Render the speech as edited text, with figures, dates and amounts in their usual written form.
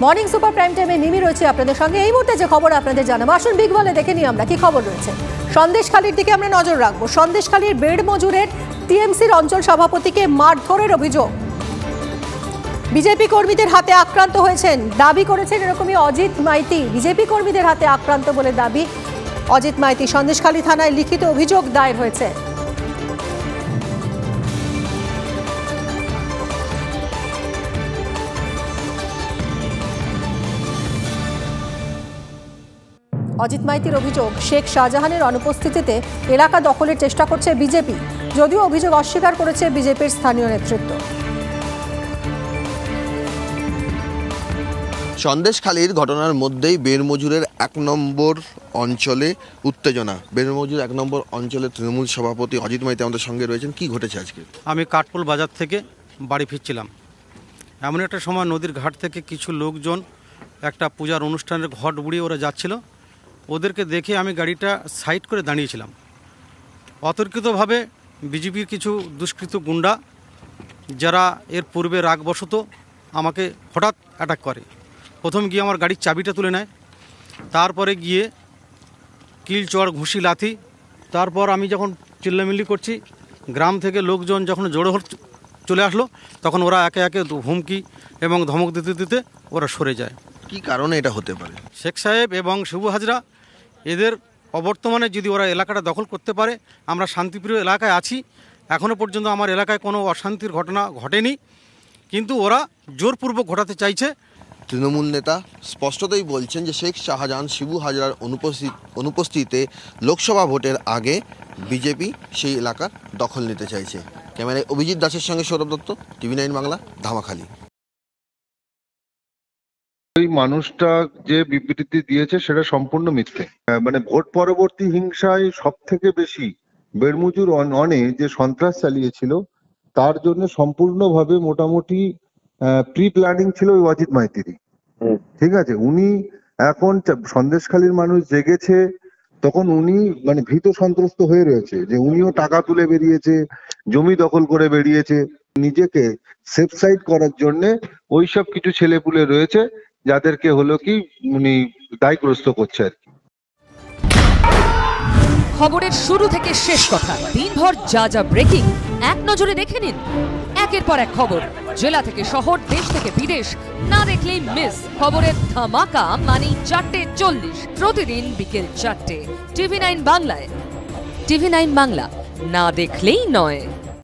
Morning super prime টাইমে মিমি রয়েছে আপনাদের সঙ্গে। এই মুহূর্তে যে খবর আপনাদের জানাবো, আসুন বিগ বলে দেখে নিই আমরা কি খবর রয়েছে। সন্দেশখালীর দিকে আমরা নজর রাখবো। সন্দেশখালীর বেড মজুরের টিএমসির অঞ্চল সভাপতিকে মারধরের অভিযোগ। বিজেপি কর্মীদের হাতে আক্রান্ত হয়েছেন, দাবি করেছেন এরকমই অজিত মাইতি। বিজেপি কর্মীদের হাতে আক্রান্ত বলে দাবি অজিত মাইতি। সন্দেশখালী থানায় লিখিত অভিযোগ দায়ের হয়েছে। অজিত মাইতির অভিযোগ, শেখ শাহজাহানের অনুপস্থিতিতে এলাকা দখলের চেষ্টা করছে বিজেপি, যদিও অভিযোগ অস্বীকার করেছে বিজেপির স্থানীয় নেতৃত্ব। সন্দেশখালীর ঘটনার মধ্যেই বেড়মজুরের ১ নম্বর অঞ্চলে উত্তেজনা। বেড়মজুর ১ নম্বর অঞ্চলের তৃণমূল সভাপতি অজিত মাইতি আমাদের সঙ্গে রয়েছেন। কি ঘটেছে আজকে? আমি কাঠপুল বাজার থেকে বাড়ি ফিরছিলাম। এমন একটা সময় নদীর ঘাট থেকে কিছু লোকজন একটা পূজার অনুষ্ঠানের ঘট বুড়িয়ে ওরা যাচ্ছিল। ওদেরকে দেখে আমি গাড়িটা সাইড করে দাঁড়িয়েছিলাম। অতর্কিতভাবে বিজেপির কিছু দুষ্কৃত গুন্ডা, যারা এর পূর্বে রাগবশত আমাকে হঠাৎ অ্যাটাক করে। প্রথম গিয়ে আমার গাড়ির চাবিটা তুলে নেয়, তারপরে গিয়ে কিল চড় ঘুষি লাথি। তারপর আমি যখন চিল্লামিল্লি করছি, গ্রাম থেকে লোকজন যখন জড়ো চলে আসলো, তখন ওরা একে একে হুমকি এবং ধমক দিতে দিতে ওরা সরে যায়। কি কারণে এটা হতে পারে? শেখ সাহেব এবং শিবু হাজরা এদের অবর্তমানে যদি ওরা এলাকাটা দখল করতে পারে, আমরা শান্তিপ্রিয় এলাকায় আছি। এখনও পর্যন্ত আমার এলাকায় কোনো অশান্তির ঘটনা ঘটেনি, কিন্তু ওরা জোরপূর্বক ঘটাতে চাইছে। তৃণমূল নেতা স্পষ্টতই বলছেন যে শেখ শাহজাহান শিবু হাজরার অনুপস্থিতিতে লোকসভা ভোটের আগে বিজেপি সেই এলাকার দখল নিতে চাইছে। ক্যামেরায় অভিজিৎ দাসের সঙ্গে সৌরভ দত্ত, টিভি9 বাংলা, ধামাখালী। ওই মানুষটা যে বিবৃতি দিয়েছে সেটা সম্পূর্ণ মিথ্যে। মানে ভোট পরবর্তী হিংসায় সব থেকে বেশি বেড়মজুর অনে যে সন্ত্রাস চালিয়েছিল, তার জন্য সম্পূর্ণভাবে মোটামুটি প্রি প্ল্যানিং ছিল ওই অজিত মাইতিরই। ঠিক আছে, উনি এখন সন্দেশখালীর মানুষ জেগেছে, তখন উনি মানে ভীত সন্ত্রস্ত হয়ে রয়েছে যে উনিও টাকা তুলে বেরিয়েছে, জমি দখল করে বেরিয়েছে। নিজেকে সেফ সাইড করার জন্য ওইসব কিছু ছেলেপুলে রয়েছে যাদেরকে হলো কি উনি দায়গ্রস্ত করছে আর কি। খবরের শুরু থেকে শেষ কথা, দিনভর যা যা ব্রেকিং এক নজরে দেখে নিন। একের পর এক খবর, জেলা থেকে শহর, দেশ থেকে বিদেশ, না দেখলেই মিস। খবরের ধামাকা মানে 4:40 প্রতিদিন বিকেল 4টে, টিভি9 বাংলায়। টিভি9 বাংলা, না দেখলেই নয়।